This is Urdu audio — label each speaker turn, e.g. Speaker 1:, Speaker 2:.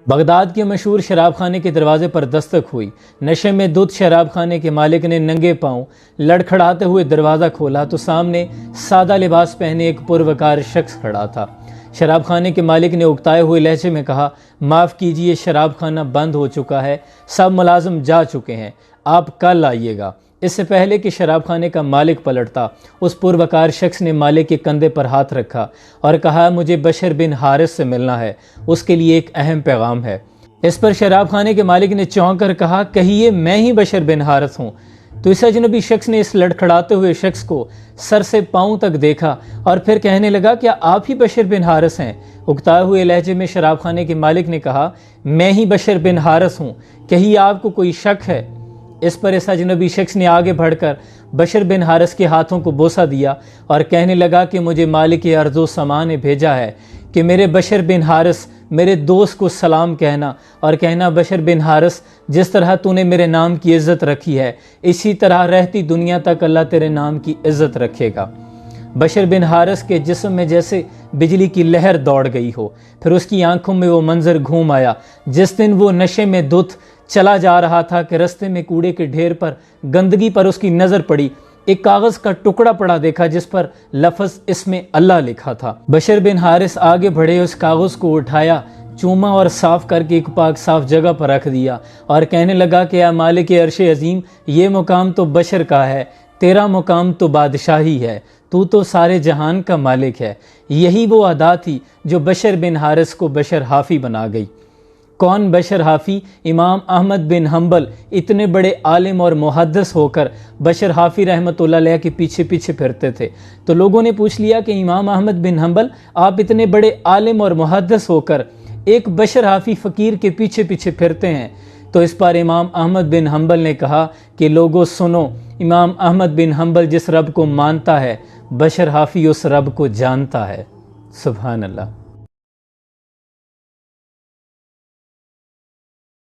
Speaker 1: بغداد کے مشہور شراب خانے کے دروازے پر دستک ہوئی۔ نشے میں دھت شراب خانے کے مالک نے ننگے پاؤں لڑکھڑاتے ہوئے دروازہ کھولا تو سامنے سادہ لباس پہنے ایک پروکار شخص کھڑا تھا۔ شراب خانے کے مالک نے اکتائے ہوئے لہجے میں کہا، معاف کیجئے، شراب خانہ بند ہو چکا ہے، سب ملازم جا چکے ہیں، آپ کل آئیے گا۔ اس سے پہلے کہ شراب خانے کا مالک پلٹتا، اس پروکار شخص نے مالک کے کندھے پر ہاتھ رکھا اور کہا، مجھے بشر بن حارث سے ملنا ہے، اس کے لیے ایک اہم پیغام ہے۔ اس پر شراب خانے کے مالک نے چونک کر کہا، کہیے میں ہی بشر بن حارث ہوں۔ تو اس اجنبی شخص نے اس لڑکھڑاتے ہوئے شخص کو سر سے پاؤں تک دیکھا اور پھر کہنے لگا، کیا آپ ہی بشر بن حارث ہیں؟ اکتائے ہوئے لہجے میں شراب خانے کے مالک نے کہا، میں ہی بشر بن حارث ہوں، کہیں آپ کو کوئی شک ہے؟ اس پر اس اجنبی شخص نے آگے بڑھ کر بشر بن حارث کے ہاتھوں کو بوسہ دیا اور کہنے لگا کہ مجھے مالک ارض و سما نے بھیجا ہے کہ میرے بشر بن حارث میرے دوست کو سلام کہنا اور کہنا، بشر بن حارث، جس طرح تو نے میرے نام کی عزت رکھی ہے، اسی طرح رہتی دنیا تک اللہ تیرے نام کی عزت رکھے گا۔ بشر بن حارث کے جسم میں جیسے بجلی کی لہر دوڑ گئی ہو، پھر اس کی آنکھوں میں وہ منظر گھوم آیا جس دن وہ نشے میں دھت چلا جا رہا تھا کہ رستے میں کوڑے کے ڈھیر پر گندگی پر اس کی نظر پڑی، ایک کاغذ کا ٹکڑا پڑا دیکھا جس پر لفظ اسم اللہ لکھا تھا۔ بشر بن حارث آگے بڑھے، اس کاغذ کو اٹھایا، چوما اور صاف کر کے ایک پاک صاف جگہ پر رکھ دیا اور کہنے لگا کہ اے مالک عرش عظیم، یہ مقام تو بشر کا ہے، تیرا مقام تو بادشاہی ہے، تو سارے جہان کا مالک ہے۔ یہی وہ ادا تھی جو بشر بن حارث کو بشر حافی بنا گئی۔ کون بشر حافی؟ امام احمد بن حنبل اتنے بڑے عالم اور محدث ہو کر بشر حافی رحمۃ اللہ علیہ کے پیچھے پیچھے پھرتے تھے۔ تو لوگوں نے پوچھ لیا کہ امام احمد بن حنبل، آپ اتنے بڑے عالم اور محدث ہو کر ایک بشر حافی فقیر کے پیچھے پیچھے پھرتے ہیں؟ تو اس پر امام احمد بن حنبل نے کہا کہ لوگوں سنو، امام احمد بن حنبل جس رب کو مانتا ہے، بشر حافی اس رب کو جانتا ہے۔ سبحان اللہ۔